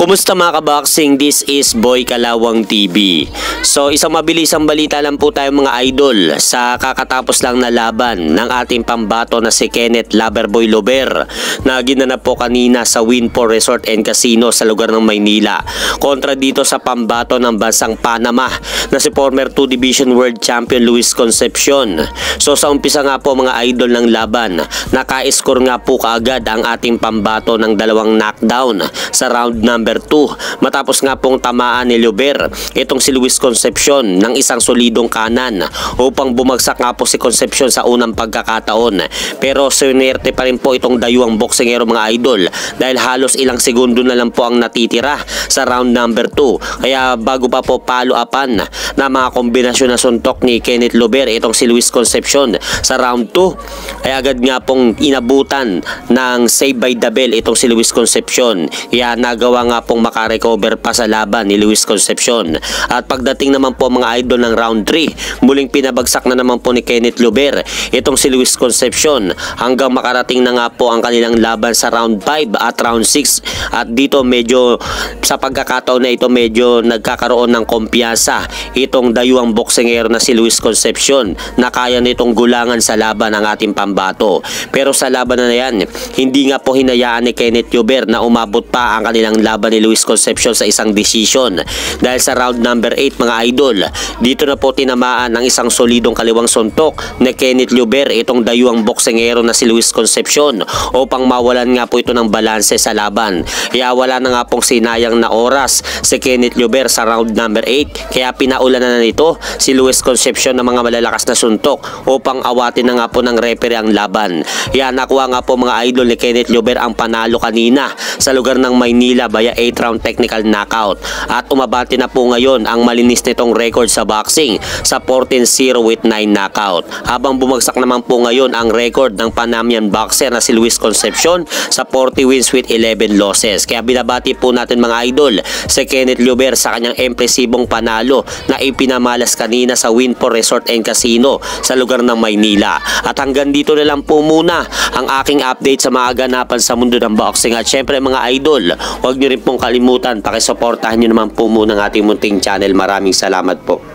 Kumusta mga kaboxing? This is Boy Kalawang TV. So isang mabilisang balita lang po tayo mga idol sa kakatapos lang na laban ng ating pambato na si Kenneth Loverboy Lober na ginanap po kanina sa Winport Resort and Casino sa lugar ng Maynila kontra dito sa pambato ng bansang Panama na si former 2 Division World Champion Luis Concepcion. So sa umpisa nga po mga idol ng laban, naka-score nga po kaagad ang ating pambato ng 2 knockdown sa round number 2 matapos nga pong tamaan ni Lober itong si Luis Concepcion ng isang solidong kanan upang bumagsak nga po si Concepcion sa unang pagkakataon. Pero sinerte pa rin po itong dayuang boksingero mga idol dahil halos ilang segundo na lang po ang natitira sa round number 2. Kaya bago pa po follow-upan na mga kombinasyon na suntok ni Kenneth Lober itong si Luis Concepcion sa round 2 ay agad nga pong inabutan ng save by the bell itong si Luis Concepcion. Kaya nagawa nga pong makarecover pa sa laban ni Luis Concepcion. At pagdating naman po mga idol ng round 3, muling pinabagsak na naman po ni Kenneth Lober itong si Luis Concepcion hanggang makarating na nga po ang kanilang laban sa round 5 at round 6. At dito medyo sa pagkakataon na ito medyo nagkakaroon ng kumpiyansa itong dayuang boksingero na si Luis Concepcion na kaya nitong gulangan sa laban ng ating pambato. Pero sa laban na yan, hindi nga po hinayaan ni Kenneth Lober na umabot pa ang kanilang laban ni Luis Concepcion sa isang decision. Dahil sa round number 8 mga idol, dito na po tinamaan ng isang solidong kaliwang suntok ni Kenneth Lober itong dayuang boksingero na si Luis Concepcion upang mawalan nga po ito ng balanse sa laban. Kaya wala na nga pong sinayang na oras si Kenneth Lober sa round number 8, kaya pinaulan na nito si Luis Concepcion ng mga malalakas na suntok upang awatin na nga po ng referee ang laban. Kaya nakuha nga po mga idol ni Kenneth Lober ang panalo kanina sa lugar ng Maynila via 8 round technical knockout. At umabante na po ngayon ang malinis nitong record sa boxing sa 14-0 with 9 knockout. Habang bumagsak naman po ngayon ang record ng Panamanian boxer na si Luis Concepcion sa 40 wins with 11 losses. Kaya binabati po natin mga idol si Kenneth Lober sa kanyang impresibong panalo na ipinamalas kanina sa Winport Resort and Casino sa lugar ng Maynila. At hanggang dito na lang po muna ang aking update sa mga ganapan sa mundo ng boxing. At syempre mga idol, huwag nyo rin pong kalimutan, pakisuportahan nyo naman po muna ang ating munting channel. Maraming salamat po.